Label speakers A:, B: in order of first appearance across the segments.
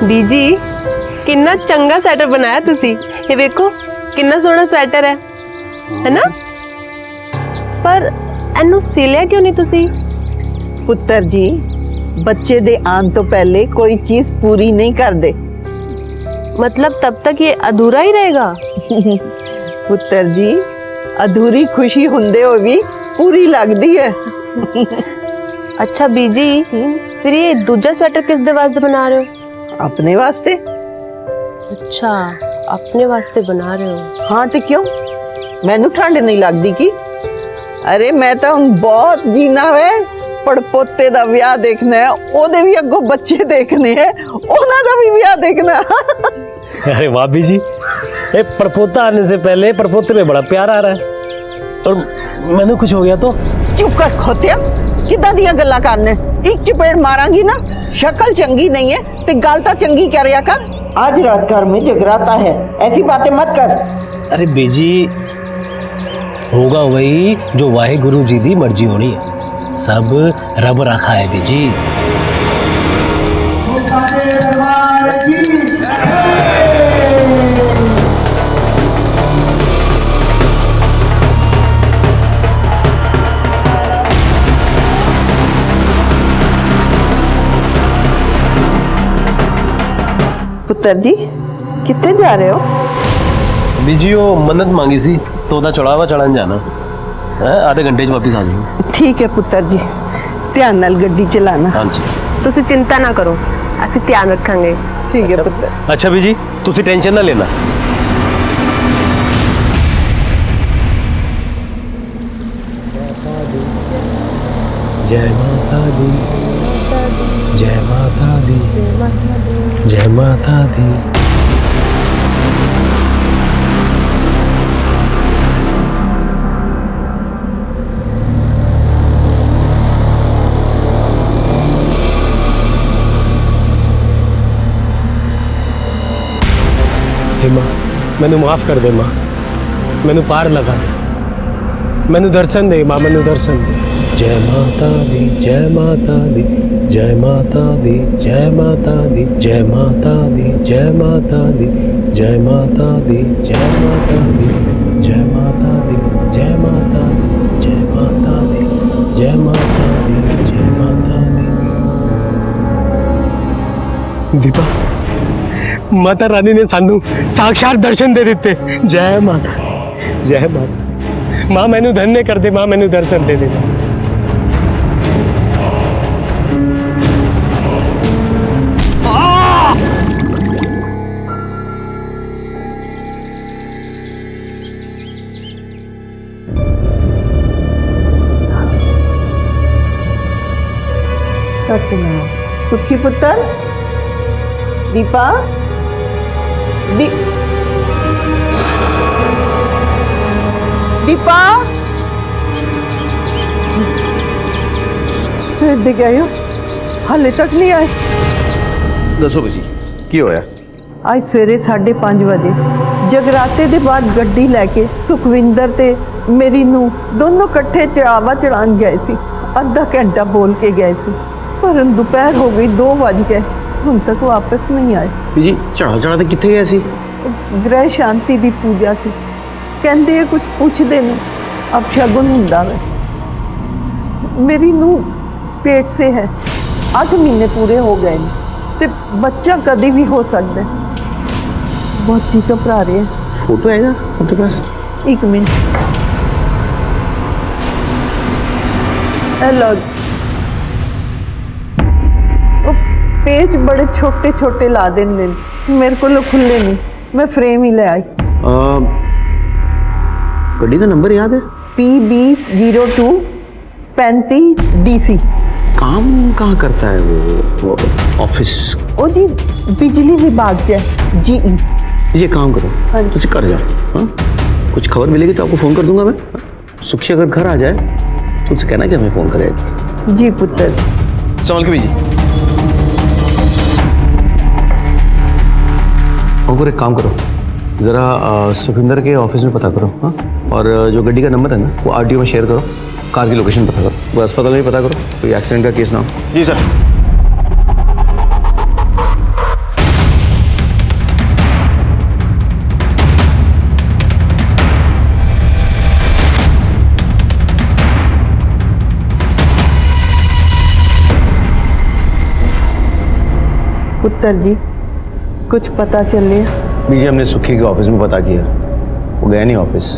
A: बीजी किन्ना चंगा स्वेटर बनाया तुसी। ये देखो किन्ना सोहना स्वेटर है ना? पर एनू सिलिया क्यों नहीं तुसी?
B: पुत्र जी, बच्चे दे आने तो पहले कोई चीज पूरी नहीं कर दे।
A: मतलब तब तक ये अधूरा ही रहेगा?
B: पुत्र जी, अधूरी खुशी हुंदे हो भी पूरी लगदी है।
A: अच्छा बीजी, फिर ये दूजा स्वेटर किस दे वास्ते बना रहे हो?
B: अपने वास्ते।
A: अच्छा, अपने वास्ते बना रहे हो?
B: हाँ तो क्यों, मैनू ठंड नहीं लगदी की? अरे मैं तो हुण बहुत जीना है, पड़पोते दा विआह देखना है, ओदे भी अगों बच्चे देखने हैं, ओना दा भी विआह देखना है।
C: अरे वाह बीजी, ये परपोता आने से पहले परपोते में बड़ा प्यार आ रहा है, और मैंने कुछ हो गया तो?
B: चुप कर खोतिया, किदां दियां गल्लां करने? एक चपेड़ मारांगी ना, शक्ल चंगी नहीं है ते गल तां चंगी करिया कर। आज रात घर में जगराता है, ऐसी बातें मत कर।
C: अरे बीजी, होगा वही जो वाहे गुरु जी दी मर्जी होनी है, सब रब रखा है बीजी।
B: पुत्र जी, कितने जा रहे हो?
C: बीजी वो मन्नत मांगी सी तो ओदा चढ़ावा चढ़ान जाना है, आधे घंटे च वापिस आ जाऊंगा।
B: ठीक है पुत्र जी, ध्यान नाल गड्डी चलाना।
C: हाँ जी।
A: तुसी चिंता ना करो, ਅਸੀਂ ध्यान रखांगे।
B: ठीक है पुत्र।
C: अच्छा बीजी, तुसी टेंशन ना लेना। जय माता दी, जय माता दी, जय माता दी। हे मां, मैनू माफ कर दे मां, मैनू पार लगा दे, मैनू दर्शन दे मां, मैनू दर्शन दे। जय माता दी, जय माता दी, जय माता दी, जय माता दी, जय माता दी, जय माता दी, जय माता दी, जय माता दी, जय माता दी, जय माता दी, जय माता दी, जय माता दी, जय माता दी। दीपा, माता रानी ने सानू साक्षात दर्शन दे दिते। जय माता, जय माता। मां मैनू धन्य कर दे, मां मैनू दर्शन दे दे।
B: सतनाम। सुखी पुत्र, दीपा, दीपा, सवेर दे गए हो, हाले तक नहीं आए?
D: दसो जी की होया?
B: आज सवेरे 5:30 बजे जगराते के बाद गड्डी लैके सुखविंदर ते मेरी नूंह दोनों कट्ठे चढ़ावा चढ़ान गए सी। आधा घंटा बोल के गए सी, पर दोपहर हो गई, 2 बज गए, हुण तक वापस नहीं आए।
D: जी चढ़ा चढ़ा कितने गए सी?
B: ग्रह शांति की पूजा सी, कहते कुछ पूछते नहीं, अब शगुन हुंदा वे। मेरी नूंह पेट से है, 8 महीने पूरे हो गए ने, ते बच्चा कभी भी हो सकता है। बहुत जी घबरा रहे हैं।
D: फोटो है ना आपके पास?
B: 1 मिनट। हेलो, पेज बड़े छोटे छोटे ला देंगे, मेरे को खुले नहीं, मैं फ्रेम ही ले आई।
D: गड्डी का नंबर याद है?
B: PB02 35 DC।
D: काम कहाँ करता है वो ऑफिस?
B: ओ जी बिजली विभाग है, GE।
D: ये काम करो,
B: हाँ।
D: तुझे कर जाओ। हाँ, कुछ खबर मिलेगी तो आपको फ़ोन कर दूंगा मैं। सुखी अगर घर आ जाए तो उससे कहना कि हमें फ़ोन करेगा।
B: जी पुत्र।
D: संभाल के बीजी। और एक काम करो, ज़रा सुखविंदर के ऑफिस में पता करो। हाँ, और जो गड्डी का नंबर है ना वो RTO में शेयर करो, कार की लोकेशन पता करो, वो अस्पताल में पता करो, कोई एक्सीडेंट का केस ना हो।
E: जी सर।
B: पुत्र जी कुछ पता चले?
D: बीजी हमने सुखी के ऑफिस में पता किया, वो गया नहीं ऑफिस।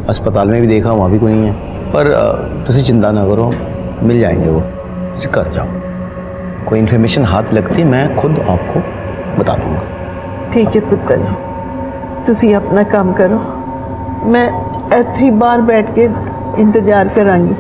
D: अस्पताल में भी देखा, वहाँ भी कोई नहीं है। पर तुसी चिंता ना करो, मिल जाएंगे वो, इसे कर जाओ। कोई इन्फॉर्मेशन हाथ लगती मैं खुद आपको बता दूंगा।
B: ठीक है पुत्र जी, तुसी अपना काम करो, मैं ਇੱਥੇ ही बाहर बैठ के इंतजार करांगी।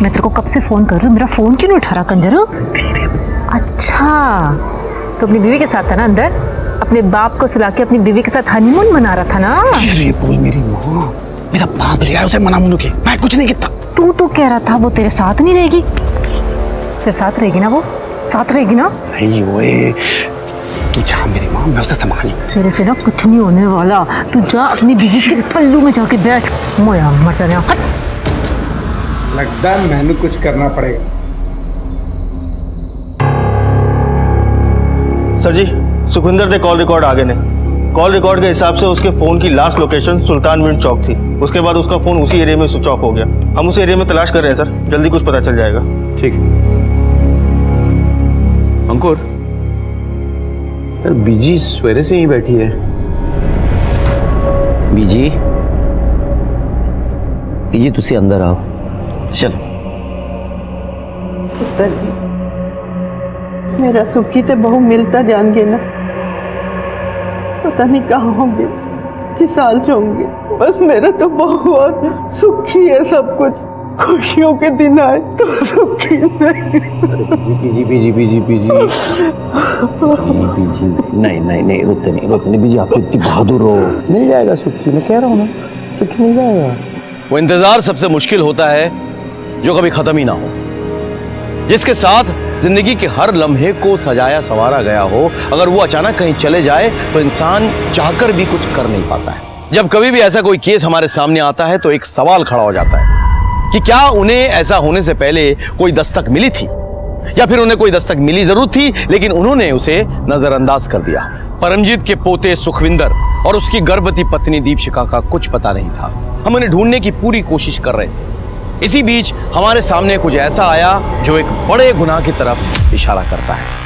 E: मैं तेरे को कब से फोन कर रही हूँ, मेरा फोन क्यों नहीं उठा रहा कंजर? अच्छा, तो अपनी बीवी के साथ था ना अंदर, अपने बाप को सुला के अपनी बीवी के साथ हनीमून मना रहा था ना?
F: ये बोल मेरी माँ, मेरा बाप ले आया उसे मना मुनु के, मैं कुछ नहीं किया।
E: तू तो कह रहा था वो तेरे साथ नहीं रहेगी, तेरे साथ रहेगी ना? वो साथ रहेगी ना?
F: नहीं ओए, तू जा मेरी माँ, मैं उसे संभाली।
E: तेरे से ना कुछ नहीं होने वाला, तू जा अपनी बीवी के पल्लू में जाके बैठ। मोया मर जाने, हट।
G: लगता है मैंने कुछ करना पड़ेगा।
H: सर जी, सुखविंदर दे कॉल रिकॉर्ड आगे ने। कॉल रिकॉर्ड के हिसाब से उसके फोन की लास्ट लोकेशन सुल्तान मिंट चौक थी। उसके बाद उसका फोन उसी एरिया में स्विच ऑफ हो गया। हम उस एरिया में तलाश कर रहे हैं सर, जल्दी कुछ पता चल जाएगा।
D: ठीक है। अंकुर, यार बीजी सवेरे से ही बैठी है। बीजी, बीजी तुसी अंदर आओ। चल।
B: पुत्र जी, मेरा सुखी तो बहु मिलता जान गए ना, पता नहीं कहाँ होंगे, किस हाल से होंगे। बस मेरा तो बहु और सुखी है, सब कुछ खुशियों के दिन आए तो सुखी नहीं।
D: बीजी बीजी बीजी बीजी बीजी नहीं नहीं नहीं, रोते नहीं बीजी, आप इतनी बहादुर हो। मिल जाएगा सुखी, मैं कह रहा हूँ ना, सुखी मिल जाएगा। वो इंतजार सबसे मुश्किल होता है जो कभी खत्म ही ना हो, जिसके साथ जिंदगी के हर लम्हे को सजाया संवारा गया हो। अगर वो अचानक कहीं चले जाए तो इंसान चाहकर भी कुछ कर नहीं पाता है। जब कभी भी ऐसा कोई केस हमारे सामने आता है तो एक सवाल खड़ा हो जाता है कि क्या उन्हें ऐसा होने से पहले कोई दस्तक मिली थी, या फिर उन्हें कोई दस्तक मिली जरूर थी लेकिन उन्होंने उसे नजरअंदाज कर दिया। परमजीत के पोते सुखविंदर और उसकी गर्भवती पत्नी दीपशिखा का कुछ पता नहीं था। हम उन्हें ढूंढने की पूरी कोशिश कर रहे थे। इसी बीच हमारे सामने कुछ ऐसा आया जो एक बड़े गुनाह की तरफ इशारा करता है।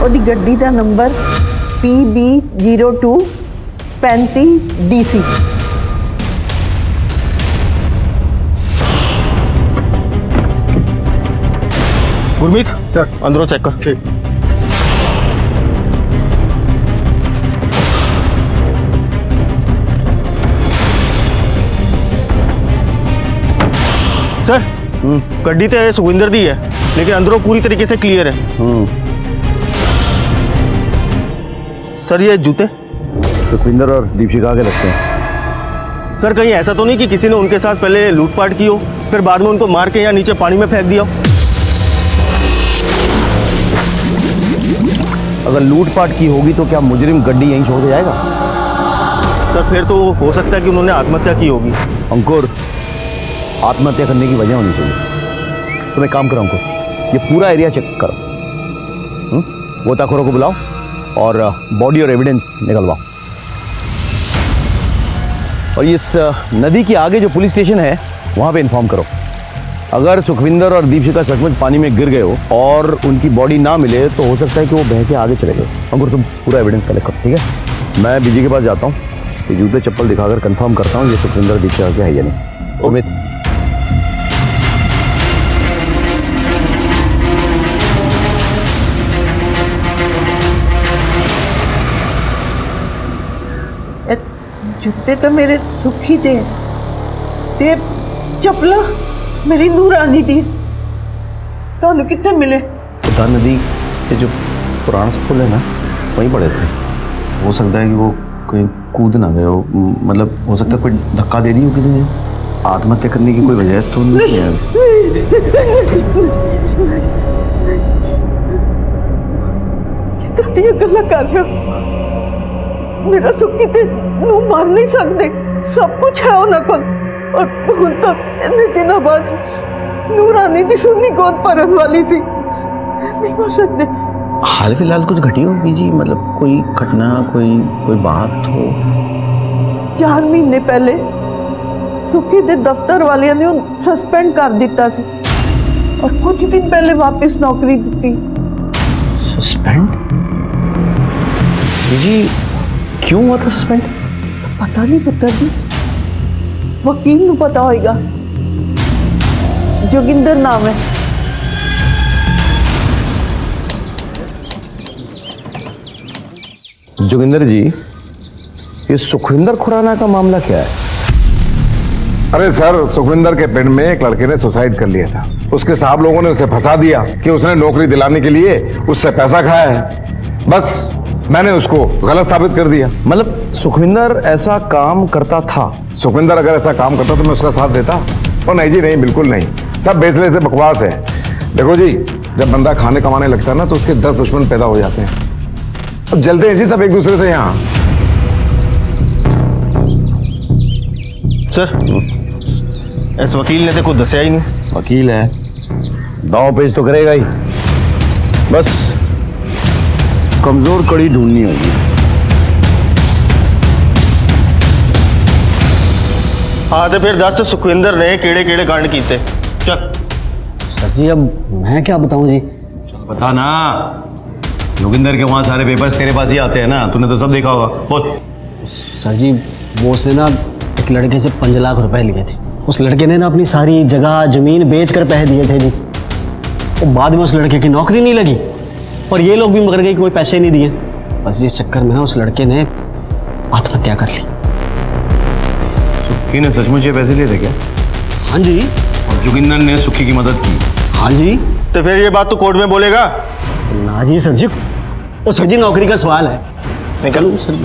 B: ਉਹਦੀ ਗੱਡੀ ਦਾ number PB02 35 DC।
H: Gurmeet sir, अंदरों चेक कर। ठीक। सर, गड्डी तो सुखविंदर दी है लेकिन अंदरों पूरी तरीके से क्लियर है। सर ये जूते
D: सुखविंदर और दीपशिखा के लगते हैं।
H: सर कहीं ऐसा तो नहीं कि किसी ने उनके साथ पहले लूटपाट की हो फिर बाद में उनको मार के या नीचे पानी में फेंक दिया हो?
D: अगर लूटपाट की होगी तो क्या मुजरिम गड्डी यहीं छोड़ के जाएगा?
H: सर फिर तो हो सकता है कि उन्होंने आत्महत्या की होगी।
D: अंकुर, आत्महत्या करने की वजह होनी चाहिए। तुम एक काम करो अंकुर, ये पूरा एरिया चेक करो, गोताखोरों को बुलाओ और बॉडी और एविडेंस निकलवाओ। और इस नदी के आगे जो पुलिस स्टेशन है वहाँ पे इन्फॉर्म करो। अगर सुखविंदर और दीपशिखा सचमुच पानी में गिर गए हो और उनकी बॉडी ना मिले तो हो सकता है कि वो बह के आगे चले गए। अंकुर तुम पूरा एविडेंस कलेक्ट करो, ठीक है? मैं बीजी के पास जाता हूँ, ये जूते चप्पल दिखाकर कंफर्म करता हूँ ये सुखविंदर दीपशिखा के है या नहीं। उम्मीद
B: जूते तो मेरे सुखी थे ते चपला मेरी नूरानी दी ਤੁਹਾਨੂੰ कितने मिले?
D: उधर नदी के जो पुराना पुल है ना वहीं पड़े थे। हो सकता है कि वो कहीं कूद ना गए हो, मतलब हो सकता है कोई धक्का दे दी हो किसी ने, आत्महत्या करने की कोई वजह तो नहीं है।
B: ये गल्ला कर रहे हो, मेरा सुखी ते नू मार नहीं सकते, सब कुछ है उन्हें को, और हुण तक इतने दिनों बाद नूरानी दी सुन्नी गोद भरन वाली सी, नहीं मार सकते।
D: हाल फिलहाल कुछ घटी हो बीजी, मतलब कोई घटना, कोई बात हो?
B: 4 महीने पहले सुखी दे दफ्तर वालियां ने उन्हें सस्पेंड कर दिता सी, और कुछ दिन पहले वापस नौकरी दी।
D: सस्पेंड? बीजी क्यों हुआ था सस्पेंड?
B: पता नहीं पुत्र जी, वकील को पता होगा, जोगिंदर नाम है।
D: जोगिंदर जी, ये सुखविंदर खुराना का मामला क्या है?
G: अरे सर, सुखविंदर के पिंड में एक लड़के ने सुसाइड कर लिया था। उसके साहब लोगों ने उसे फंसा दिया कि उसने नौकरी दिलाने के लिए उससे पैसा खाया है। बस मैंने उसको गलत साबित कर दिया।
D: मतलब सुखविंदर ऐसा काम करता था?
G: सुखविंदर अगर ऐसा काम करता तो मैं उसका साथ देता? और नहीं जी, नहीं, बिल्कुल नहीं। सब बेचने से बकवास है। देखो जी, जब बंदा खाने कमाने लगता है ना तो उसके 10 दुश्मन पैदा हो जाते हैं। अब जलते हैं जी सब एक दूसरे से यहाँ।
H: सर, इस वकील ने तो कुछ दसिया ही नहीं।
D: वकील है, दाव पेश तो करेगा ही, बस कमजोर कड़ी ढूंढनी होगी।
H: हाँ तो फिर दस सुखविंदर ने केड़े केड़े कांड कीते, चल।
F: सर जी अब मैं क्या बताऊं जी।
D: बता ना, जोगिंदर के वहां सारे पेपर्स तेरे पास ही आते हैं ना, तूने तो सब देखा होगा, बोल।
F: सर जी वो उसने ना एक लड़के से 5 लाख रुपए लिए थे। उस लड़के ने ना अपनी सारी जगह जमीन बेच कर पैसे दिए थे जी। और बाद में उस लड़के की नौकरी नहीं लगी और ये लोग भी मगर गए, कोई पैसे नहीं दिए। बस इस चक्कर में ना उस लड़के ने आत्महत्या कर ली।
D: सुखी ने सचमुच ये पैसे लिए थे क्या?
F: हाँ जी।
D: और जोगिंदर ने सुखी की मदद की?
F: हाँ जी।
H: तो फिर ये बात तो कोर्ट में बोलेगा
F: ना जी सर जी, वो सर जी नौकरी का सवाल है।
H: निकल
F: सर जी,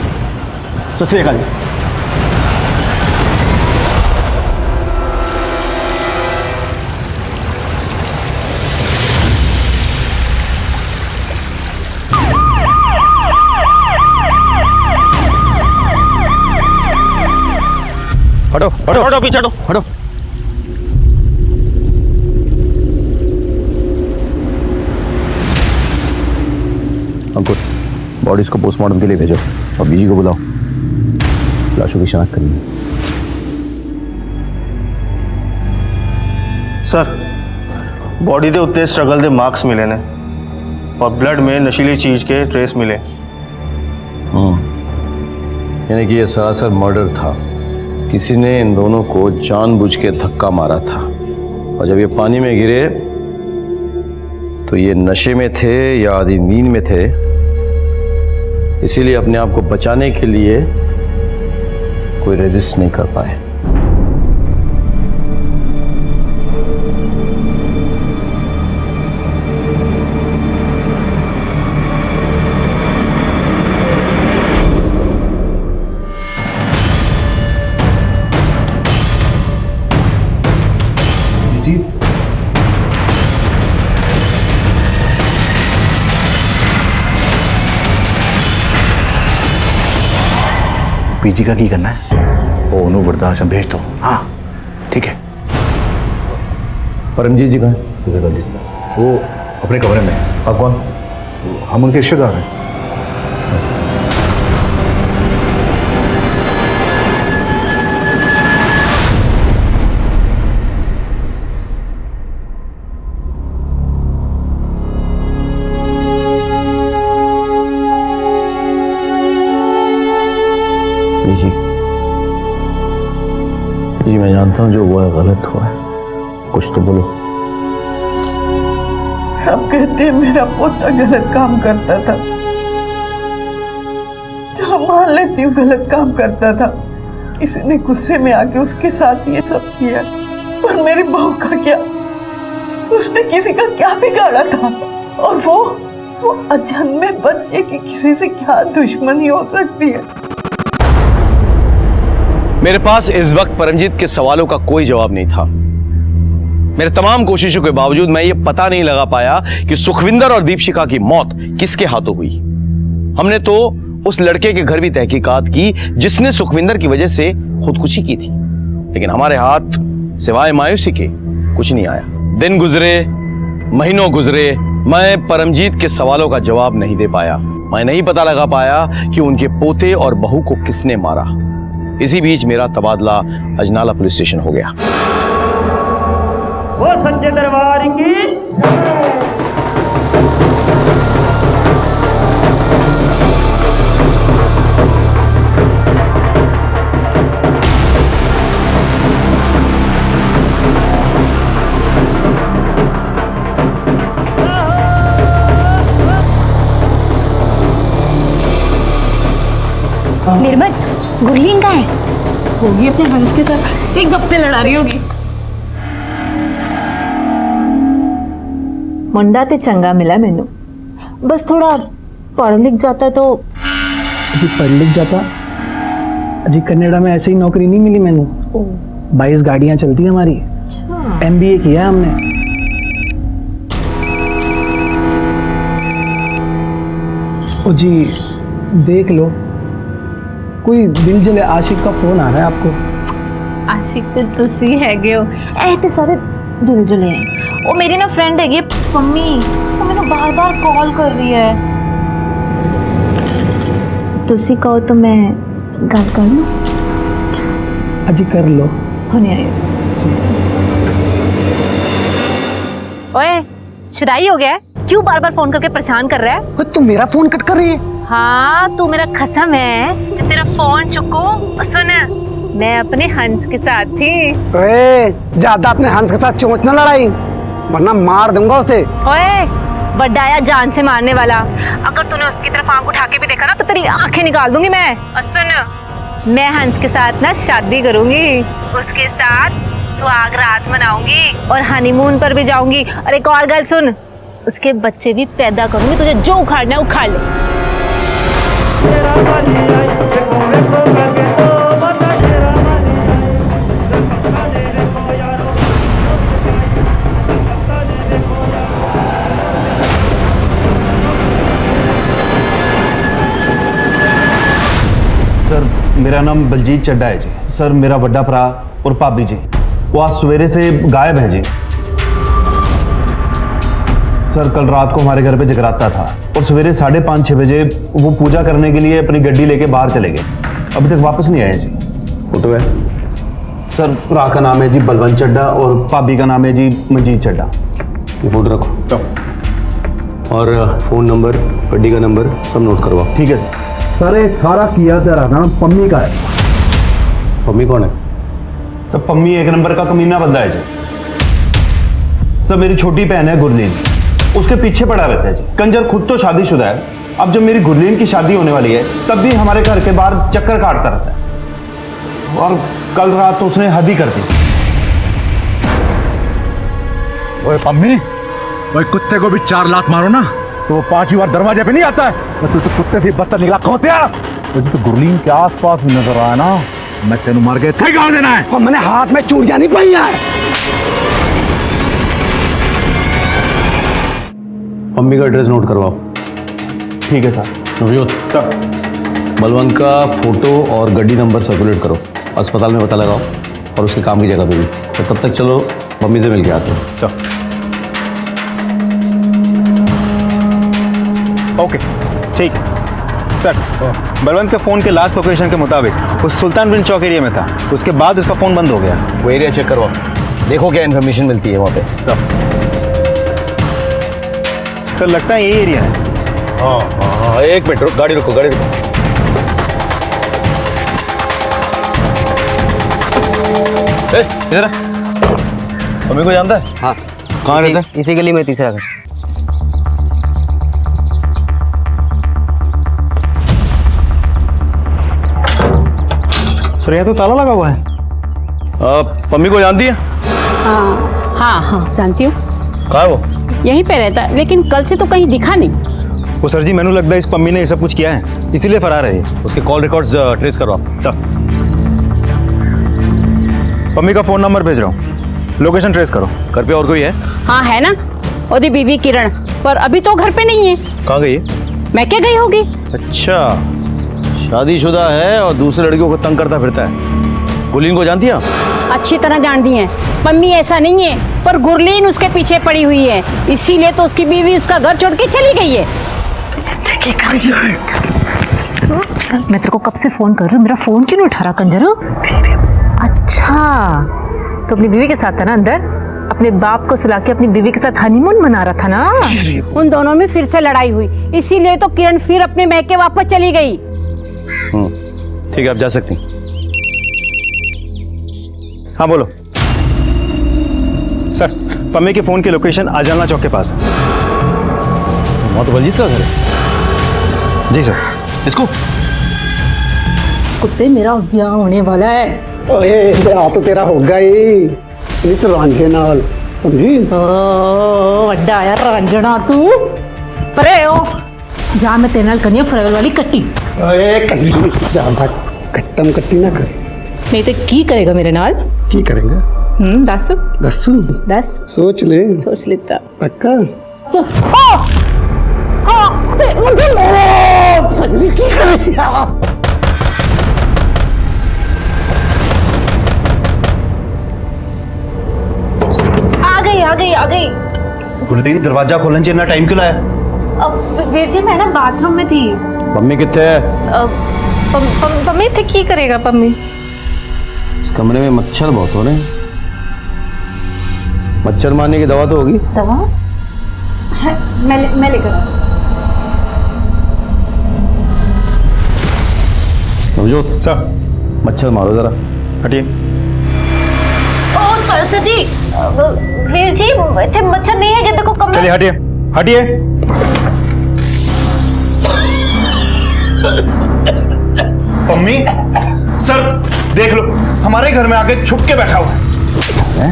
F: सत श्री अकाल जी।
H: हटो हटो हटो, पीछे हटो हटो।
D: अंकुर, बॉडीज को पोस्टमार्टम के लिए भेजो और बीजी को बुलाओ, लाशों की शिनाख्त करनी है।
H: सर, बॉडी के उत्ते स्ट्रगल के मार्क्स मिले ने और ब्लड में नशीली चीज के ट्रेस मिले।
D: यानी कि ये सरासर मर्डर था। किसी ने इन दोनों को जानबूझ के धक्का मारा था, और जब ये पानी में गिरे तो ये नशे में थे या आधी नींद में थे, इसीलिए अपने आप को बचाने के लिए कोई रेजिस्ट नहीं कर पाए।
F: पीजी का की करना है? वो उन्होंने वृद्धाश्रम भेज दो। हाँ ठीक है।
D: परमजीत जी कहाँ हैं?
I: वो अपने कमरे में। आप कौन? हम उनके रिश्तेदार हैं।
D: जी मैं जानता हूँ जो हुआ है गलत हुआ है, कुछ तो बोलो।
B: सब कहते हैं मेरा पोता गलत काम करता था, चलो मान लेती हूँ गलत काम करता था, किसी ने गुस्से में आके उसके साथ ये सब किया, पर मेरी बहू का क्या? उसने किसी का क्या बिगाड़ा था? और वो अजन्मे बच्चे की किसी से क्या दुश्मनी हो सकती है?
D: मेरे पास इस वक्त परमजीत के सवालों का कोई जवाब नहीं था। मेरे तमाम कोशिशों के बावजूद मैं ये पता नहीं लगा पाया कि सुखविंदर और दीपशिखा की मौत किसके हाथों हुई। हमने तो उस लड़के के घर भी तहकीकात की जिसने सुखविंदर की वजह से खुदकुशी की थी, लेकिन हमारे हाथ सिवाय मायूसी के कुछ नहीं आया। दिन गुजरे, महीनों गुजरे, मैं परमजीत के सवालों का जवाब नहीं दे पाया। मैं नहीं पता लगा पाया कि उनके पोते और बहू को किसने मारा। इसी बीच मेरा तबादला अजनाला पुलिस स्टेशन हो गया।
J: वो सच्चे दरबार की
E: निर्मल, गुरलीन कहाँ है? होगी अपने हंस के साथ, एक गप्पे लड़ा रही होगी। मुंडा ते चंगा मिला मैनू, बस थोड़ा पढ़ लिख जाता तो।
F: जी पढ़ लिख जाता जी, कनाडा में ऐसे ही नौकरी नहीं मिली मैनू। 22 गाड़ियां चलती हैं हमारी। MBA किया है हमने। ओ जी देख लो, कोई दिल जले आशिक का फोन आ रहा है आपको।
E: आशिक तो तुसी हैगे हो, ऐते सारे दिल जले हैं। वो मेरी ना फ्रेंड हैगी पम्मी, वो मैंने बार बार कॉल कर रही है। तुसी कहो तो मैं गल कर लूं?
F: अजी कर लो।
E: होने आई ओए, शुदाई हो गया है? क्यों बार बार फोन करके परेशान कर रहा है?
F: तू मेरा फोन कट कर रही है?
E: हाँ, तू मेरा खसम है जो तेरा फोन चुकू। सुन, मैं अपने हंस के साथ थी।
F: ओए, ज्यादा अपने हंस के साथ चोंच ना लड़ाई, वरना मार दूंगा उसे।
E: ओए, बड्डाया जान से मारने वाला, अगर तूने उसकी तरफ आंख उठा के भी देखा ना तो तेरी आंखें निकाल दूंगी मैं। और सुन, मैं हंस के साथ ना शादी करूंगी, उसके साथ सुहाग रात मनाऊंगी और हनीमून पर भी जाऊंगी। और एक और गल सुन, उसके बच्चे भी पैदा करूंगी, तुझे जो उखाड़ना है उखाड़ ले।
H: सर मेरा नाम बलजीत चड्डा है जी। सर मेरा बड़ा भरा और भाभी जी वो आज सवेरे से गायब है जी। सर कल रात को हमारे घर पे जगराता था और सवेरे 5:30-6 बजे वो पूजा करने के लिए अपनी गड्डी लेके बाहर चले गए, अभी तक वापस नहीं आए जी। फोटो है सर, भरा का नाम है जी बलवंत चड्डा और भाभी का नाम है जी मंजीत चड्डा।
D: ये फोटो रखो और फ़ोन नंबर, गड्डी का नंबर सब नोट करवाओ।
H: ठीक है सर।
I: सर एक सारा किया तेरा नाम पम्मी का है।
D: पम्मी कौन है?
H: सर पम्मी एक नंबर का कमीना बंदा है जी। सर मेरी छोटी बहन है गुरलीन, उसके पीछे पड़ा रहता है जी। कंजर खुद तो शादीशुदा है, अब जब मेरी गुरलीन की शादी होने वाली है तब भी हमारे घर के बाहर चक्कर काटता रहता है। और कल रात तो उसने हद ही कर दी।
I: ओए पम्मी, ओए कुत्ते को भी 4 लात मारो ना तो वो 5वीं बार दरवाजे पे नहीं आता है। तू तो कुत्ते से बदतर निकला खोतिया। तो गुरलीन के आसपास भी नजर आया ना, मैं तेन मार के थे गाड़ देना है।
F: मैंने हाथ में चूड़ियां नहीं पाई है।
D: मम्मी का एड्रेस नोट करवाओ।
H: ठीक है सर।
D: नवजोत
H: सर
D: बलवंत का फोटो और गड्डी नंबर सर्कुलेट करो, अस्पताल में पता लगाओ और उसके काम की जगह पे भी। तो तब तक चलो मम्मी से मिल के आते हैं।
H: सर ओके ठीक सर। बलवंत के फ़ोन के लास्ट लोकेशन के मुताबिक उस सुल्तान बिन चौक एरिया में था, उसके बाद उसका फ़ोन बंद हो गया।
D: वो एरिया चेक करवाओ, देखो क्या इन्फॉर्मेशन मिलती है वहाँ पे।
H: सर लगता है यही एरिया है।
D: हाँ, एक मिनट रुक, गाड़ी रुको, गाड़ी रुको। इधर आ। मम्मी को जानता है?
K: हाँ।
D: कहाँ रहता है?
K: इसी गली में तीसरा घर।
H: सर यहाँ तो ताला लगा हुआ है।
D: मम्मी को जानती है?
L: हाँ जानती हूँ।
D: कहाँ है वो?
L: यहीं पे रहता है, लेकिन कल से तो कहीं दिखा नहीं।
H: वो सर जी मैंने लगता है इस पम्मी ने ये सब कुछ किया है, इसीलिए फरार है।
D: उसके कॉल रिकॉर्ड्स ट्रेस करो आप।
H: सर पम्मी का फोन नंबर भेज रहा हूँ, लोकेशन ट्रेस करो।
D: घर पे और कोई है?
L: हाँ है ना, ओदी बीवी किरण, पर अभी तो घर पे नहीं है।
D: कहाँ गई है?
L: मैं क्या गई होगी?
D: अच्छा, शादीशुदा है और दूसरे लड़कियों को तंग करता फिरता है। गुरलीन को जानती है आप?
L: अच्छी तरह जानती हैं। मम्मी ऐसा नहीं है, पर गुरलीन उसके पीछे पड़ी हुई है, इसीलिए तो उसकी बीवी उसका घर छोड़ के चली गई है।
E: मैं तेरे को कब से फोन कर रही हूँ, मेरा फोन क्यों नहीं उठा रहा कंजर? अच्छा, तो अपनी बीवी के साथ था ना अंदर, अपने बाप को सुला के अपनी बीवी के साथ हनीमून मना रहा था ना।
L: उन दोनों में फिर से लड़ाई हुई, इसीलिए तो किरण फिर अपने मैके वापस चली गई।
D: ठीक है, आप जा सकती हैं।
H: हाँ बोलो सर, पम्मी के फोन की लोकेशन आजाना चौक के पास है।
D: वहाँ तो बलजीत का घर है।
H: जी सर।
D: इसको
L: कुत्ते, मेरा ब्याह होने वाला है।
F: ओए ब्याह तो तेरा होगा ही इस रांझे नाल, समझी?
L: वड्डा यार रंजना तू परे ओ जा, मैं तेरे नाल करनी फरवल वाली कट्टी।
F: ओए कट्टी जा भाग, कट्टम कट्टी ना कर।
E: नहीं तो की करेगा मेरे नाल?
F: की करेंगे?
E: दस
F: दसू
E: दस
F: सोच ले,
E: सोच लेता।
F: पक्का? सगली की करेगा?
E: आ गई।
H: गुरलीन, दरवाजा खोलने चाहिए ना, टाइम क्यों लाया?
E: अब वीर जी, मैं ना बाथरूम में थी।
D: मम्मी कितने है?
E: पम्मी थे, की करेगा पम्मी?
D: इस कमरे में मच्छर बहुत हो रहे हैं। मच्छर मारने की दवा तो होगी?
E: दवा है, मैं लेकर
D: समझो
H: सर,
D: मच्छर मारो जरा।
H: हटिए।
E: ओ सर जी, वीर जी इतने मच्छर नहीं है, देखो कमरे।
H: चलिए हटिए, हटिए। पम्मी, सर देख लो, हमारे घर में आके छुप के बैठा हुआ है।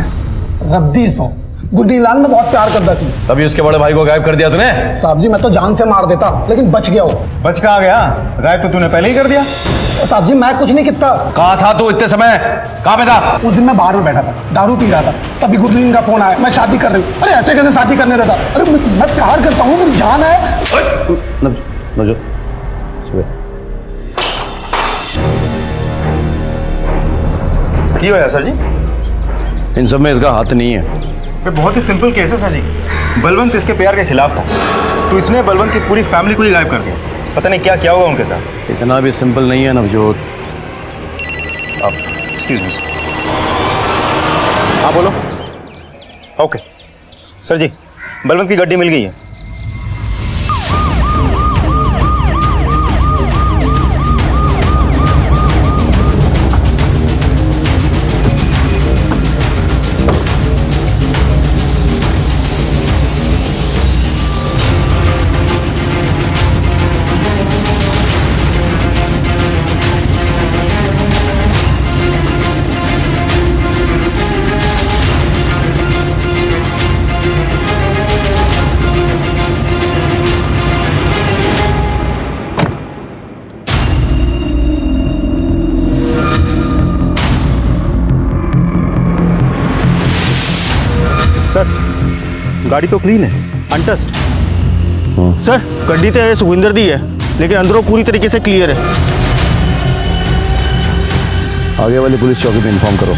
F: रब्दी सो गुड्डी लाल ने बहुत प्यार करता सी।
D: तभी उसके बड़े भाई को गायब कर दिया तूने?
F: साहब जी, मैं तो जान से मार देता, लेकिन बच गया वो।
H: बच कहाँ गया? गायब तो तूने पहले ही कर दिया।
F: साहब जी, मैं कुछ नहीं किया।
D: कहाँ था तू इतने समय? कहाँ पे था?
F: उस दिन मैं बाहर में बैठा था, दारू पी रहा था, तभी गुरलीन का फोन आया, मैं शादी कर रही हूँ। अरे ऐसे कैसे शादी करने रहता? अरे मैं प्यार करता हूँ, मेरी जान है।
D: नवजोत,
H: की होया सर जी?
D: इन सब में इसका हाथ नहीं है।
H: बहुत ही सिंपल केस है सर जी। बलवंत इसके प्यार के खिलाफ था, तो इसने बलवंत की पूरी फैमिली को ही गायब कर दिया। पता नहीं क्या क्या होगा उनके साथ।
D: इतना भी सिंपल नहीं है नवजोत।
H: अब एक्सक्यूज मी सर। हाँ बोलो। ओके सर जी, बलवंत की गड्डी मिल गई है। सर गाड़ी तो क्लीन है, अनटच्ड। सर गड्डी तो सुखविंदर दी है, लेकिन अंदरों पूरी तरीके से क्लियर है।
D: आगे वाली पुलिस चौकी में इन्फॉर्म करो,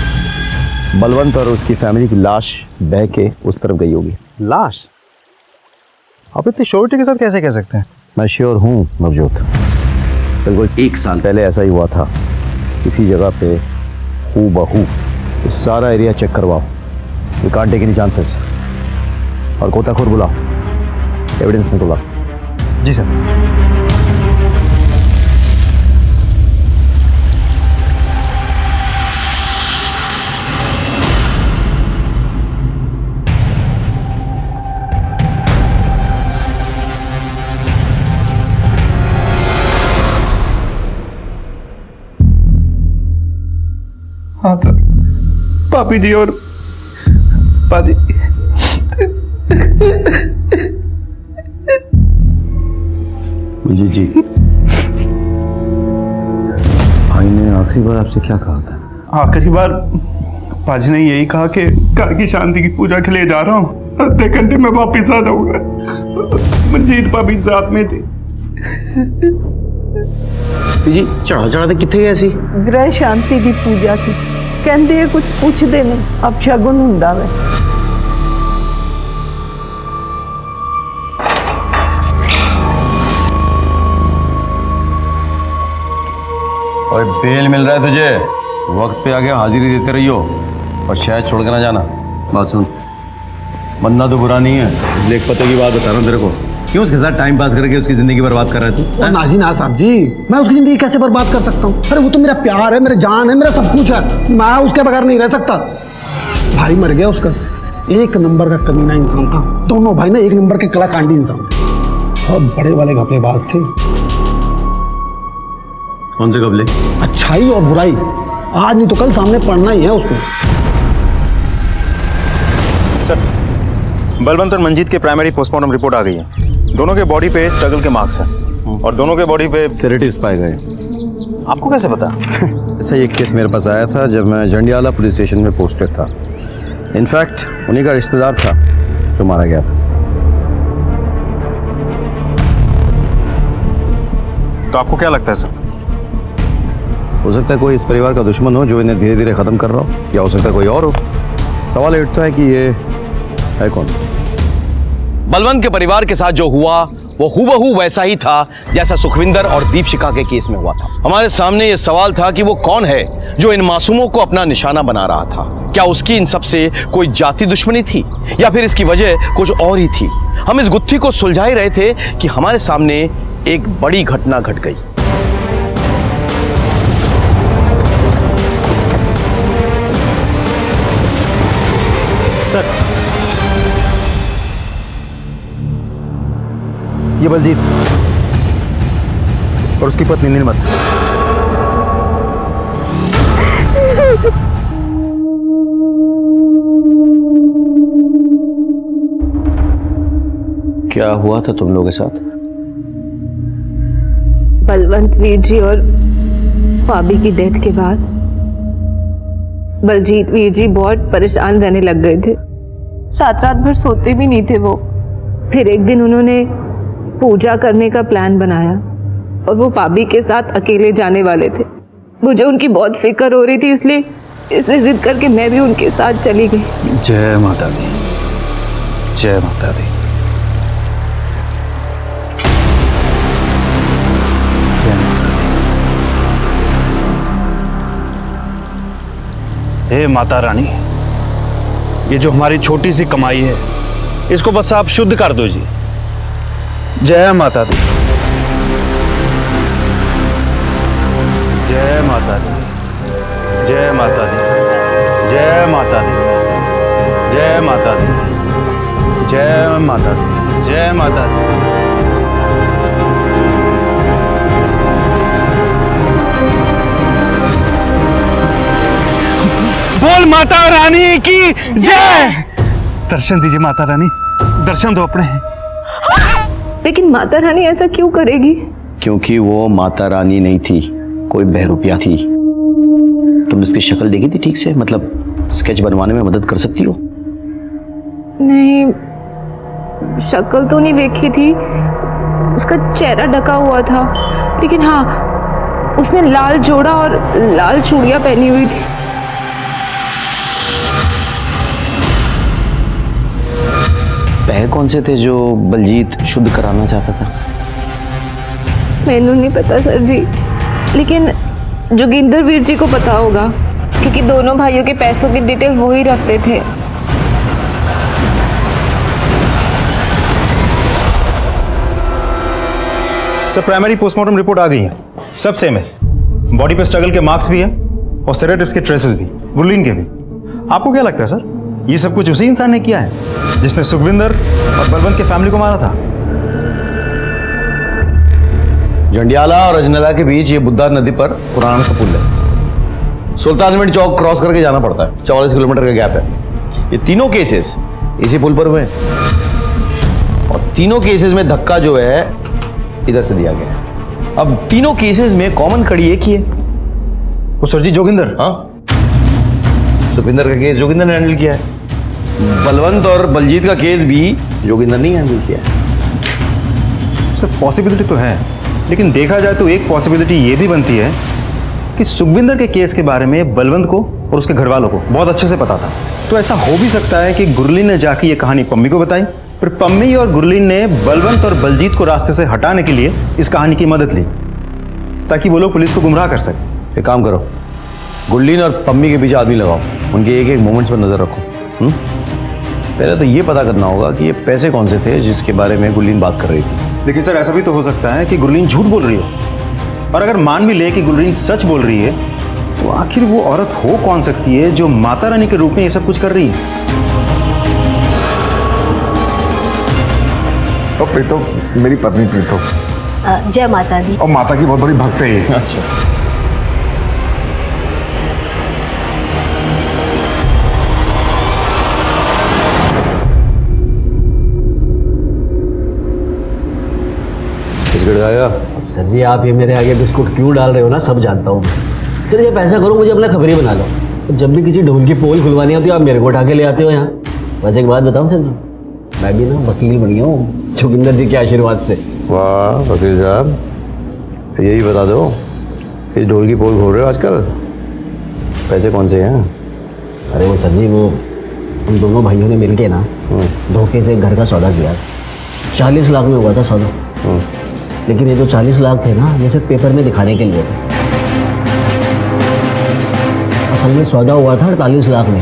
D: बलवंत और उसकी फैमिली की लाश बह के उस तरफ गई होगी।
H: लाश? आप इतनी श्योरिटी के साथ कैसे कह सकते हैं?
D: मैं श्योर हूँ नवजोत, बिल्कुल 1 साल पहले ऐसा ही हुआ था। इसी जगह पे हूबहू सारा एरिया चेक करवाओ। We can't take any chances. और गोताखोर बुलाओ, एविडेंस निकलवाओ।
H: जी सर। हाँ सर, पापी जी और पाजी।
D: जी जी, भाई ने आखिरी बार आपसे क्या कहा था?
H: आखिरी बार पाजी ने यही कहा कि घर की शांति की पूजा के लिए जा रहा हूँ, आधे घंटे में वापिस आ जाऊंगा। मंजीत भाभी साथ में थी।
D: जी चढ़ा चढ़ाते कितने गए सी?
B: ਗ੍ਰਹਿ ਸ਼ਾਂਤੀ ਦੀ ਪੂਜਾ ਸੀ। ਕਹਿੰਦੇ ਕੁਝ ਪੁੱਛਦੇ ਨੇ, ਅਪਸ਼ਗੁਨ ਹੁੰਦਾ ਵੇ।
D: और बेल मिल रहा है तुझे, वक्त पे आके हाजिरी देते रहियो और शायद छोड़ के ना जाना। बात सुन, बनना तो बुरा नहीं है, लेख पते की बात बता रहा हूँ तेरे को। क्यों उसके साथ टाइम पास करके उसकी जिंदगी बर्बाद कर रहा है तू?
F: ना जी ना साहब जी, मैं उसकी जिंदगी कैसे बर्बाद कर सकता हूँ? अरे वो तो मेरा प्यार है, मेरा जान है, मेरा सब कुछ है। मैं उसके बगैर नहीं रह सकता। भाई मर गया उसका, एक नंबर का कमीना इंसान था। दोनों भाई ना एक नंबर के कलाकांडी इंसान थे, बहुत बड़े वाले घपलेबाज थे।
D: कौन से कबले?
F: अच्छाई और बुराई, आज नहीं तो कल सामने पड़ना ही है उसको।
H: सर, बलवंत और मंजीत के प्राइमरी पोस्टमार्टम रिपोर्ट आ गई है। दोनों के बॉडी पे स्ट्रगल के मार्क्स हैं और दोनों के बॉडी पे
D: सेडेटिव्स पाए गए।
H: आपको कैसे पता?
D: ऐसा एक केस मेरे पास आया था जब मैं जंडियाला पुलिस स्टेशन में पोस्टेड था। इनफैक्ट उन्हीं का रिश्तेदार था जो मारा गया था।
H: तो आपको क्या लगता है सर?
D: हो सकता है कोई इस परिवार का दुश्मन हो जो इन्हें धीरे धीरे खत्म कर रहा हो, या हो सकता है कोई और हो। सवाल ये उठता है कि ये है कौन? बलवंत के परिवार के साथ जो हुआ वो हूबहू वैसा ही था जैसा सुखविंदर और दीपशिखा के केस में हुआ था। हमारे सामने ये सवाल था कि वो कौन है जो इन मासूमों को अपना निशाना बना रहा था। क्या उसकी इन सब से कोई जाति दुश्मनी थी या फिर इसकी वजह कुछ और ही थी? हम इस गुत्थी को सुलझा ही रहे थे कि हमारे सामने एक बड़ी घटना घट गई।
H: सर, ये बलजीत और उसकी पत्नी नीलमत।
D: क्या हुआ था तुम लोगों के साथ?
A: बलवंत वीर जी और भाभी की डेथ के बाद बलजीत वीर जी बहुत परेशान रहने लग गए थे। रात रात भर सोते भी नहीं थे वो। फिर एक दिन उन्होंने पूजा करने का प्लान बनाया और वो भाभी के साथ अकेले जाने वाले थे। मुझे उनकी बहुत फिक्र हो रही थी, इसलिए जिद करके मैं भी उनके साथ चली गई।
H: जय माता दी, जय माता दी। हे माता रानी, ये जो हमारी छोटी सी कमाई है इसको बस आप शुद्ध कर दो जी। जय माता दी, जय माता दी, जय माता दी, जय माता दी, जय माता दी, जय माता दी, जय माता दी। बोल माता रानी की जय। दर्शन दीजिए माता रानी, दर्शन दो अपने।
A: लेकिन माता रानी ऐसा क्यों करेगी?
D: क्योंकि वो माता रानी नहीं थी, कोई बहरूपिया थी। तुम इसकी शक्ल देखी थी ठीक से? मतलब स्केच बनवाने में मदद कर सकती हो?
A: नहीं, शक्ल तो नहीं देखी थी, उसका चेहरा ढका हुआ था। लेकिन हाँ, उसने लाल जोड़ा और लाल चूड़ियां पहनी हुई थी।
D: पैर कौन से थे जो बलजीत शुद्ध कराना चाहता था?
A: मैनू नहीं पता सर जी, लेकिन जोगिंदर वीर जी को पता होगा क्योंकि दोनों भाइयों के पैसों की डिटेल वो ही रखते थे।
H: सब प्राइमरी पोस्टमार्टम रिपोर्ट आ गई है, सब सेम है। बॉडी पे स्ट्रगल के मार्क्स भी है और सेडेटिव्स के ट्रेसेस भी, गुरलीन के भी। आपको क्या लगता है सर, ये सब कुछ उसी इंसान ने किया है जिसने सुखविंदर और बलवंत के फैमिली को मारा था?
D: जंडियाला और अजनला के बीच ये बुद्धा नदी पर पुराना सा पुल है। सुल्तानविंड चौक क्रॉस करके जाना पड़ता है, 44 किलोमीटर का गैप है। ये तीनों केसेस इसी पुल पर हुए हैं और तीनों केसेस में धक्का जो है इधर से दिया गया है। अब तीनों केसेस में कॉमन कड़ी एक ही है।
H: वो सर जी जोगिंदर।
D: हाँ, सुखविंदर का केस जोगिंदर ने हैंडल किया है। बलवंत और बलजीत का केस भी जोगिंदर ने हैंडल किया है।
H: सर पॉसिबिलिटी तो है, लेकिन देखा जाए तो एक पॉसिबिलिटी ये भी बनती है कि सुखविंदर के केस के बारे में बलवंत को और उसके घर वालों को बहुत अच्छे से पता था। तो ऐसा हो भी सकता है कि गुरलीन ने जाके ये कहानी पम्मी को बताई, फिर पम्मी और गुरलीन ने बलवंत और बलजीत को रास्ते से हटाने के लिए इस कहानी की मदद ली, ताकि वो लोग पुलिस को गुमराह कर सकें।
D: एक काम करो, गुरलीन और पम्मी के पीछे आदमी लगाओ, उनके एक एक मोमेंट्स पर नजर रखो। पहले तो ये पता करना होगा कि ये पैसे कौन से थे जिसके बारे में गुरलीन बात कर रही थी।
H: लेकिन सर ऐसा भी तो हो सकता है कि गुरलीन झूठ बोल रही हो, और अगर मान भी ले कि गुरलीन सच बोल रही है, तो आखिर वो औरत हो कौन सकती है जो माता रानी के रूप में ये सब कुछ कर रही है?
G: और प्रीतो मेरी पत्नी प्रीतो।
J: जय माता दी।
G: और माता की बहुत बड़ी भक्त है ये।
D: अच्छा,
F: सर जी आप ये मेरे आगे बिस्कुट क्यों डाल रहे हो ना, सब जानता हूँ। सर ये पैसा करो, मुझे अपना खबरी बना लो। जब भी किसी ढोल की पोल खुलवानी होती है आप मेरे को उठा के ले आते हो यहाँ। वैसे एक बात बताऊँ सर जी, मैं भी ना वकील बन गया हूँ जोगिंदर जी के आशीर्वाद से।
D: वाह वकील साहब, यही बता दो, इस ढोल की पोल खोल रहे हो आजकल, पैसे कौन से हैं?
F: अरे वो सर जी वो उन दोनों भाइयों ने मिलके ना धोखे से घर का सौदा किया। 40 लाख में हुआ था सौदा, लेकिन ये जो 40 लाख थे ना ये सिर्फ पेपर में दिखाने के लिए थे। असल में सौदा हुआ था 48 लाख में,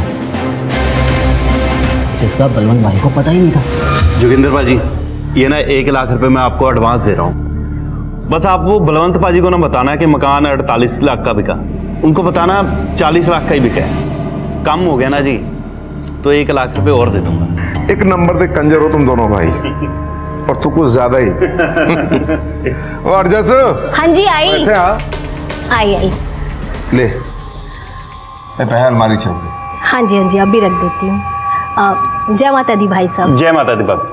F: जिसका बलवंत भाई को पता ही नहीं था।
H: जोगिंदर पाजी, ये ना 1 लाख रुपए मैं आपको एडवांस दे रहा हूँ। बस आप वो बलवंत पाजी को ना बताना कि मकान 48 लाख का बिका, उनको बताना 40 लाख का ही बिका है। कम हो गया ना जी, तो 1 लाख रुपए और दे दूंगा।
G: एक नंबर पे कंजर हो तुम दोनों भाई, और तू कुछ ज्यादा ही। और जैसे
J: हाँ जी आई आई
G: ले पहले अलमारी चल गई।
J: हाँ जी अभी रख देती हूँ। जय माता दी भाई साहब।
H: जय माता दी बाबू।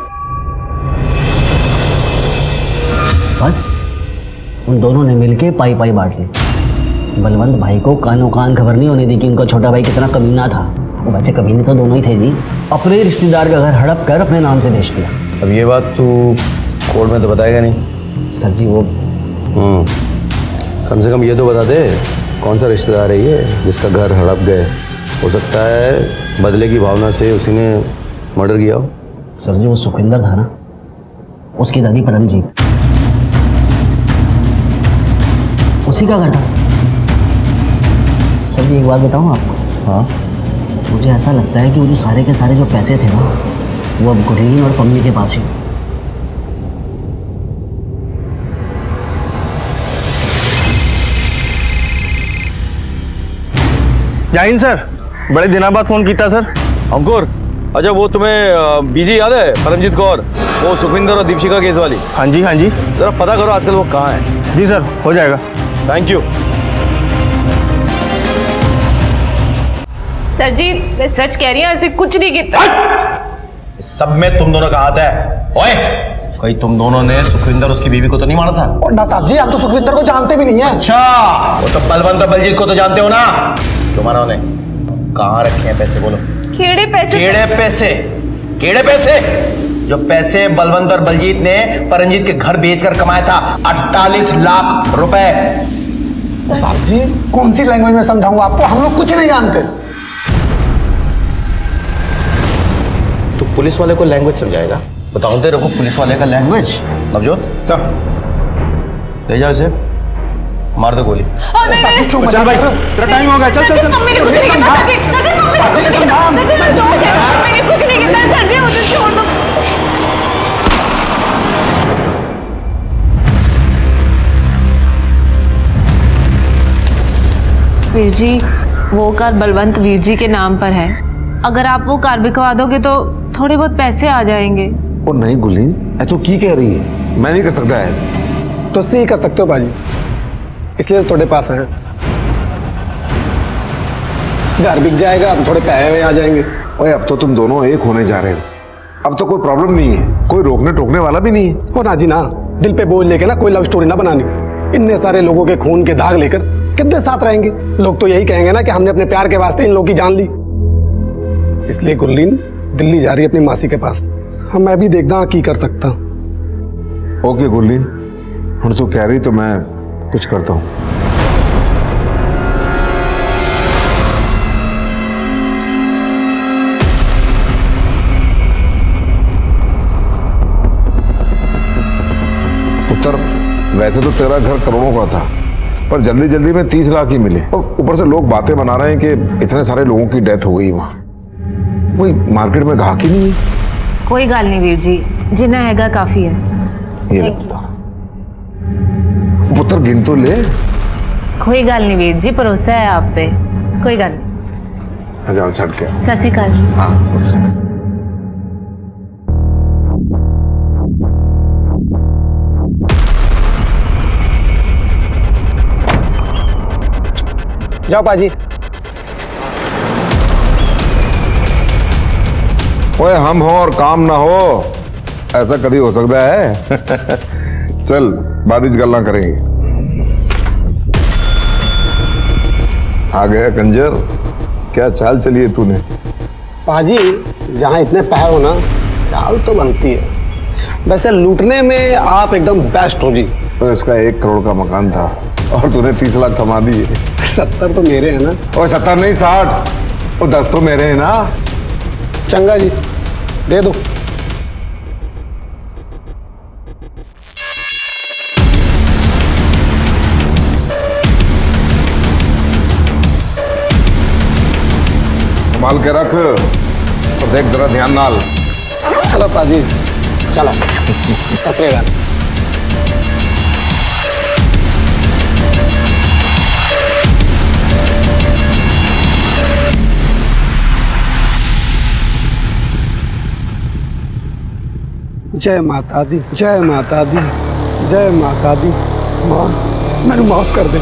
F: बस उन दोनों ने मिलके पाई पाई बांट ली। बलवंत भाई को कानों कान खबर नहीं होने दी कि उनका छोटा भाई कितना कमीना था। वो वैसे कमीने तो दोनों ही थे जी। अपने रिश्तेदार का घर हड़प कर अपने नाम से बेच दिया।
D: अब ये बात तू कोर्ट में तो बताएगा नहीं?
F: सर जी वो
D: कम से कम ये तो बता दे कौन सा रिश्तेदार है ये जिसका घर हड़प गए। हो सकता है बदले की भावना से उसी ने मर्डर किया हो।
F: सर जी वो सुखविंदर था ना, उसकी दादी परमजीत, उसी का घर था। सर जी एक बात बताऊँ आपको? हाँ, मुझे ऐसा लगता है कि वो जो सारे के सारे जो पैसे थे ना वो अब गुरलीन और पम्मी के पास ही।
H: जय हिंद सर, बड़े दिनों बाद फोन किया सर।
D: अंकुर, अच्छा वो तुम्हें बीजी याद है परमजीत कौर, वो सुखविंदर और दीपशिका केस वाली?
H: हाँ जी
D: जरा पता करो आजकल वो कहाँ है।
H: जी सर, हो जाएगा।
D: Thank you.
E: सर जी मैं सच कह रही हूँ, ऐसे कुछ नहीं किया।
D: सब में तुम दोनों का हाथ है। ओए, कहीं तुम दोनों ने सुखविंदर उसकी बीवी को तो नहीं मारा था?
F: ना साहब जी, हम तो सुखविंदर को जानते भी नहीं है।
D: अच्छा, वो तो बलवंत और बलजीत को तो जानते हो ना? तुम्हारा उन्हें कहाँ रखे हैं पैसे बोलो?
E: खेड़े पैसे।
D: केड़े पैसे? केड़े पैसे? जो पैसे बलवंत और बलजीत ने परमजीत के घर बेचकर कमाया था 48 लाख रुपए।
F: साहब जी कौन सी लैंग्वेज में समझाऊंगा आपको, हम लोग कुछ नहीं जानते।
D: तो पुलिस वाले को लैंग्वेज समझाएगा? बताओ दे रखो पुलिस वाले का लैंग्वेज। नवजोत सर ले जाओ इसे, मार दो गोली।
H: चल भाई, तेरा टाइम हो गया। चल चल चल।
E: मम्मी ने कुछ नहीं किया सर जी। मम्मी ने कुछ नहीं किया सर जी, मुझे छोड़ दो। वीर जी वो कार बलवंत वीर जी के नाम पर है। अगर आप वो कार बिकवा दोगे तो थोड़े बहुत पैसे आ जाएंगे।
G: ओ नहीं गुरलीन, ऐ तो की कह रही है? मैं नहीं कर सकता है।
K: तो ही कर सकते हो बाजी, इसलिए तो थोड़े पास हैं। घर बिक जाएगा, अब थोड़े पैसे आ जाएंगे।
G: ओए अब तो तुम दोनों एक होने जा रहे हो, अब तो कोई प्रॉब्लम नहीं है, कोई रोकने टोकने वाला भी नहीं है।
K: और ना जी ना, दिल पे बोझ लेके ना कोई लव स्टोरी ना बनानी। इतने सारे लोगों के खून के दाग लेकर कितने साथ रहेंगे? लोग तो यही कहेंगे ना कि हमने अपने प्यार के वास्ते इन लोगों की जान ली। इसलिए गुरलीन दिल्ली जा रही है अपनी मासी के पास। हाँ मैं भी देखदा की कर सकता।
G: ओके गुरलीन, हुण तू कह रही तो मैं कुछ करता हूँ। पुत्र, वैसे तो तेरा घर करोड़ों का था, पर जल्दी जल्दी में 30 लाख ही मिले, और ऊपर से लोग बातें बना रहे हैं कि इतने सारे लोगों की डेथ हो गई वहां। वही मार्केट में ग्राहक ही नहीं है।
A: कोई गल नहीं वीर जी, जिन्ना हैगा काफी है।
G: ये ले पुत्र, पुत्र गिन तो ले।
A: कोई गल नहीं वीर जी, भरोसा है आप पे, कोई गल नहीं।
G: जाओ छड़ के।
A: सत श्री अकाल।
G: हाँ सत श्री अकाल।
K: जाओ पाजी।
G: ओए हम हो और काम ना हो, ऐसा कभी हो सकता है? चल बाद में गल्ला करेंगे। आ गया कंजर, क्या चाल चली है तूने?
K: पाजी जहाँ इतने पैर हो ना, चाल तो बनती है। वैसे लूटने में आप एकदम बेस्ट हो जी।
G: तो इसका 1 करोड़ का मकान था और तूने 30 लाख कमा दिए।
K: 70 तो मेरे हैं ना।
G: और 70 नहीं 60, और 10 तो मेरे हैं ना।
K: चंगा जी, दे दो।
G: संभाल के रख और देख जरा ध्यान नाल।
K: चलो पाजी चलो। सत श्री अकाल। जय माता दी, जय माता दी, जय माता दी। माँ मैनू माफ कर दे,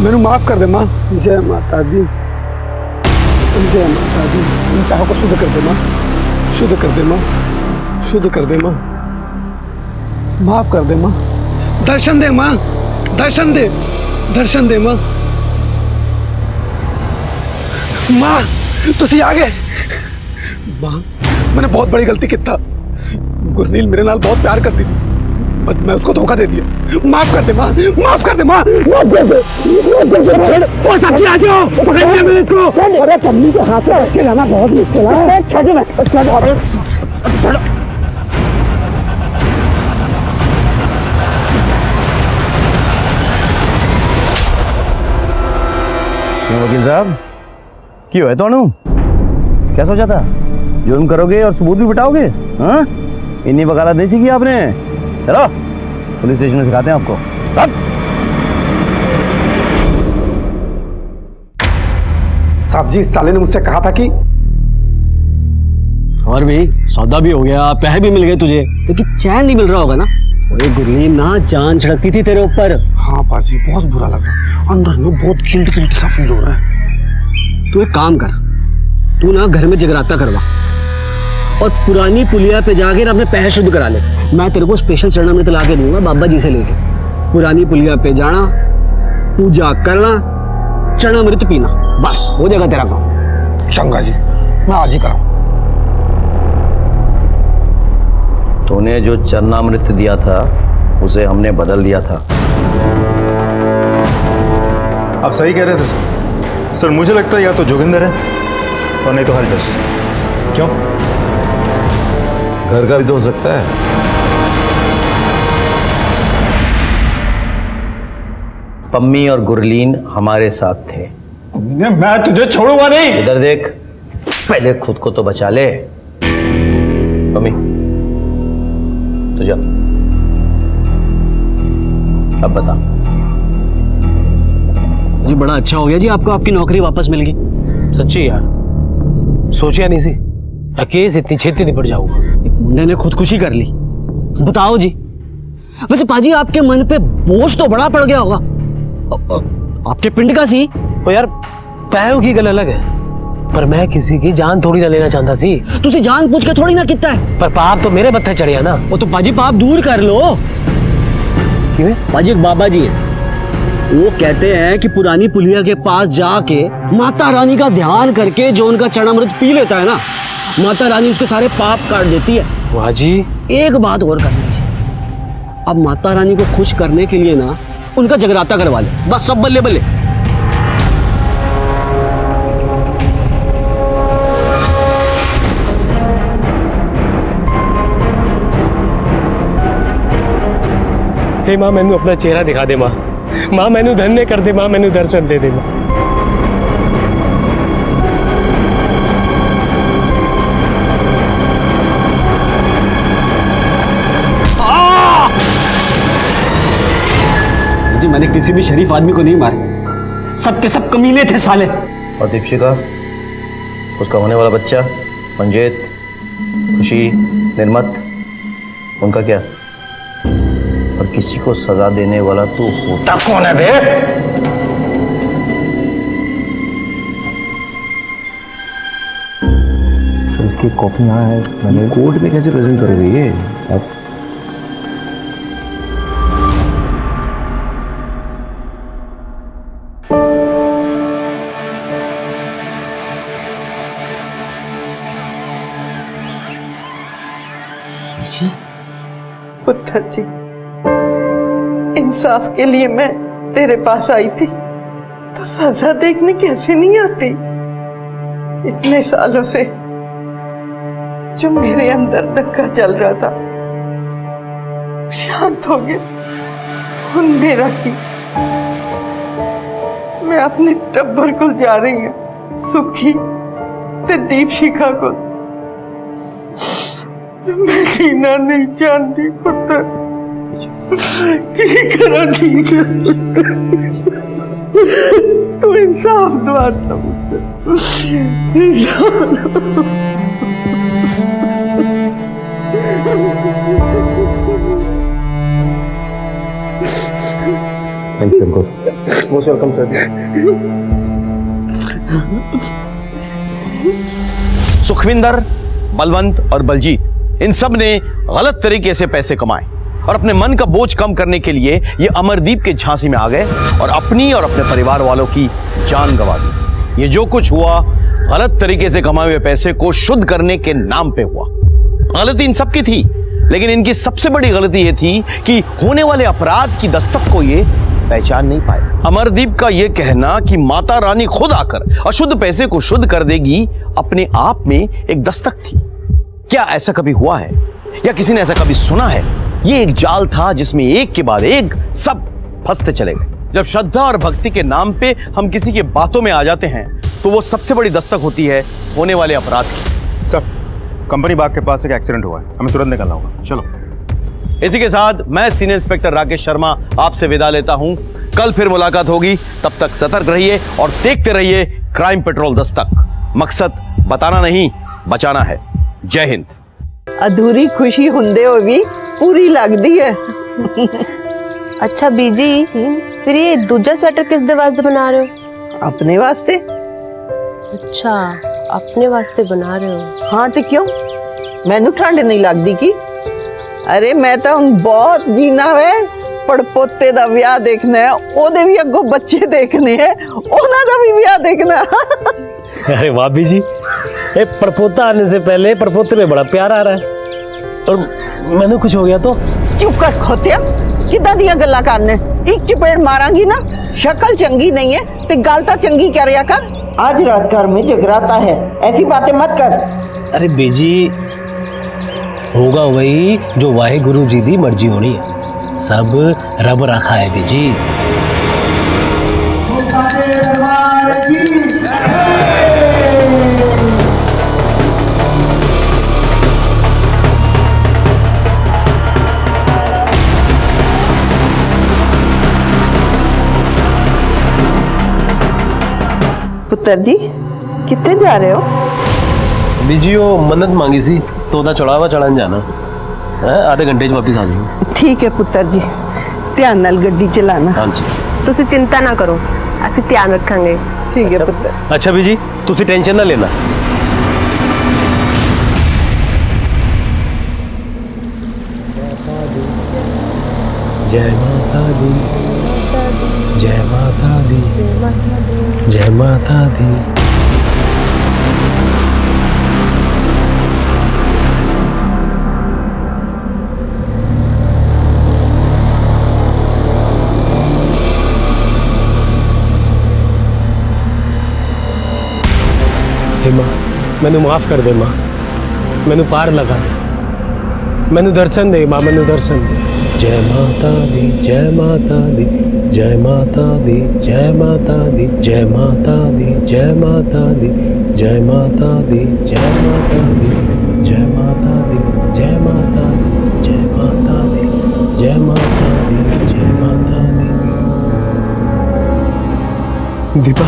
K: मैनू माफ कर दे माँ। जय माता दी, जय माता दी। इन पैरों को शुद्ध कर दे माँ, शुद्ध कर दे माँ, शुद्ध कर दे माँ, माफ कर दे माँ। दर्शन दे माँ, दर्शन दे, दर्शन दे माँ। माँ तुसी आ गए। माँ मैंने बहुत बड़ी गलती की था। गुरनील मेरे नाल बहुत प्यार करती थी, बट मैं उसको धोखा दे दिया। माफ कर दे माँ, माफ कर दे माँ, माफ कर दे। ओ साथी आ जाओ, पकड़ लिया मैंने इसको। अरे पन्नी के हाथ में रख के लाना बहुत मुश्किल है। छोड़ मैं, छोड़।
D: वकील साहब क्यों है तोनू? क्या सोचा था? जुर्म करोगे और सबूत भी बिठाओगे? हाँ, इतनी वकालत नहीं सीखी आपने। चलो पुलिस स्टेशन में सिखाते हैं आपको।
K: साहब जी, इस साले ने मुझसे कहा था कि
F: और भी सौदा भी हो गया, पैसे भी मिल गए तुझे, लेकिन चैन नहीं मिल रहा होगा ना। ओए गुरलीन ना जान छिड़कती थी तेरे ऊपर।
K: हाँ पाजी बहुत बुरा लगा, अंदर में बहुत गिल्ट गिल्ट सा फील हो रहा है।
F: तू एक काम कर, तू ना घर में जगराता करवा और पुरानी पुलिया पे जाके ना अपने पैसे शुद्ध करा ले। मैं तेरे को स्पेशल चरणामृत ला के दूंगा बाबा जी से लेके। पुरानी पुलिया पे जाना, पूजा करना, चरणामृत पीना, बस हो जाएगा तेरा काम।
K: चंगा जी, मैं आज ही कराऊं।
D: तूने जो चरणामृत दिया था उसे हमने बदल दिया था।
H: आप सही कह रहे थे सर। सर मुझे लगता है या तो जोगिंदर है और नहीं तो हरजस। क्यों?
D: घर का भी तो हो सकता है। पम्मी और गुरलीन हमारे साथ थे।
K: मैं तुझे छोड़ूंगा नहीं।
D: इधर देख, पहले खुद को तो बचा ले। पम्मी तो जा, अब बता।
F: जी बड़ा अच्छा हो गया जी, आपको आपकी नौकरी वापस मिल गई।
C: सच्ची यार, सोचिया नहीं सी केस इतनी छेती निपट जाऊंगा।
F: एक मुंडे ने खुदकुशी कर ली। बताओ जी, वैसे पाजी आपके मन पे बोझ तो बड़ा पड़ गया होगा। आपके पिंड का सी।
C: ओ यार, पैरों की गल अलग है, पर मैं किसी की जान थोड़ी ना लेना चाहता सी।
F: तुसी जान पूछ के थोड़ी ना कितना है।
C: पर पाप तो मेरे मत्थे चढ़िया ना।
F: वो तो पाजी पाप दूर कर लो।
C: किवें?
F: पाजी एक बाबा जी है, वो कहते हैं कि पुरानी पुलिया के पास जाके माता रानी का ध्यान करके जो उनका चरणामृत पी लेता है ना, माता रानी उसके सारे पाप काट देती है।
C: वाह जी।
F: एक बात और कर लीजिए, अब माता रानी को खुश करने के लिए ना उनका जगराता करवा ले, बस सब बल्ले बल्ले।
C: हे मां मैनू अपना चेहरा दिखा दे मां, मां मैनू धन्य कर दे मां, मैनू दर्शन दे दे मां।
F: जी मैंने किसी भी शरीफ आदमी को नहीं मारा, सबके सब कमीने थे साले।
D: और दीपशिका, उसका होने वाला बच्चा, मंजेत, खुशी, निर्मत, उनका क्या? और किसी को सजा देने वाला तू होता कौन है बे?
I: सर इसकी कॉपी यहाँ है, मैंने कोर्ट में कैसे प्रेजेंट करोगे ये आप?
B: पुत्र जी, इंसाफ के लिए मैं तेरे पास आई थी, तो सजा देखने कैसे नहीं आती? इतने सालों से जो मेरे अंदर धक्का चल रहा था शांत हो गया। और मेरा की मैं अपने टब्बर को जा रही हूँ, सुखी ते दीपशिखा को। मैं जीना नहीं जानती पुत्र, की करा ठीक है, तू इंसाफ दवाता पुत्र,
I: thank you uncle. Most welcome sir.
D: Sukhwinder, Balwant और बलजीत, इन सब ने गलत तरीके से पैसे कमाए और अपने मन का बोझ कम करने के लिए ये अमरदीप के झांसी में आ गए और अपनी और अपने परिवार वालों की जान गंवा दी। ये जो कुछ हुआ गलत तरीके से कमाए हुए पैसे को शुद्ध करने के नाम पे हुआ। गलती इन सब की थी, लेकिन इनकी सबसे बड़ी गलती ये थी कि होने वाले अपराध की दस्तक को ये पहचान नहीं पाए। अमरदीप का ये कहना कि माता रानी खुद आकर अशुद्ध पैसे को शुद्ध कर देगी अपने आप में एक दस्तक थी। क्या ऐसा कभी हुआ है या किसी ने ऐसा कभी सुना है? ये एक जाल था जिसमें एक के बाद एक सब फंसते चले गए। जब श्रद्धा और भक्ति के नाम पे हम किसी की बातों में आ जाते हैं तो वो सबसे बड़ी दस्तक होती है होने वाले अपराध की।
H: सर, कंपनी बाग के पास एक एक्सीडेंट हुआ है, हमें तुरंत निकलना होगा।
D: चलो। इसी के साथ मैं सीनियर इंस्पेक्टर राकेश शर्मा आपसे विदा लेता हूं। कल फिर मुलाकात होगी, तब तक सतर्क रहिए और देखते रहिए क्राइम पेट्रोल दस्तक। मकसद बताना नहीं, बचाना है। जय हिंद।
B: अधूरी खुशी हुंदे हो भी पूरी लगती है।
J: अच्छा बीजी, फिर ये दूजा स्वेटर किस दे वास्ते बना रहे हो?
B: अपने वास्ते।
J: अच्छा, अपने वास्ते बना रहे हो?
B: हाँ तो क्यों, मैनू ठंड नहीं लगती की? अरे मैं तो हम बहुत जीना है, पड़पोते दा ब्याह देखना है, ओदे भी अगो बच्चे देखने हैं, ओना दा भी ब्याह देखना।
C: अरे वाह बीजी, ये परपोता आने से पहले परपोते में बड़ा प्यार आ रहा है, और मैंने कुछ हो गया तो?
B: चुप कर खोतिया, किदा दिया गल्ला करने? एक चपेड़ मारांगी ना, शक्ल चंगी नहीं है ते गलता चंगी क्या रिया कर। आज रात घर में जगराता है, ऐसी बातें मत कर।
C: अरे बीजी, होगा वही जो वाहे गुरु जी दी मर्जी होनी है, सब रब रखा है बीजी।
B: पुत्र जी, कितने जा रहे हो?
C: बीजी वो मन्नत मांगी सी तो ओदा चढ़ावा चढ़ान जाना है, आधे घंटे च वापिस आ जाऊंगा।
B: ठीक है पुत्र जी, ध्यान नाल गड्डी चलाना।
C: हाँ जी।
J: तुसी चिंता ना करो, ਅਸੀਂ ध्यान रखांगे।
B: ठीक है पुत्र।
C: अच्छा बीजी, तुसी टेंशन ना लेना। जय माता दी, जय जय माता दी। हे मां, मैनू माफ कर दे मां, मैनू पार लगा दे, मैनू दर्शन दे मां, मैनू दर्शन दे। जय माता दी, जय माता दी, जय माता दी, जय माता दी, जय माता दी, जय माता दी, जय माता दी, जय माता दी, जय माता दी, जय माता दी, जय माता दी, जय माता दी, जय माता दी। दीपा,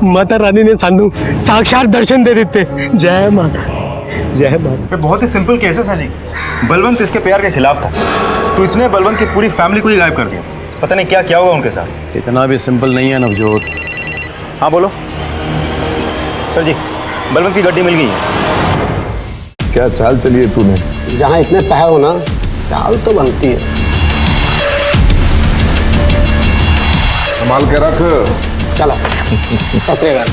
C: माता रानी ने सानू साक्षात दर्शन दे देते। जय माता, जय माता।
H: बहुत ही सिंपल केस है सर जी। बलवंत इसके प्यार के खिलाफ था, तो इसने बलवंत की पूरी फैमिली को ही गायब कर दिया। पता नहीं क्या क्या होगा उनके साथ।
D: इतना भी सिंपल नहीं है नवजोत।
H: हाँ बोलो सर जी, बलवंत की गड्डी मिल गई है।
G: क्या चाल चली है तूने?
K: जहाँ इतने पैर हो ना, चाल तो बनती है।
G: संभाल के रख।
K: चलो सत श्री अकाल।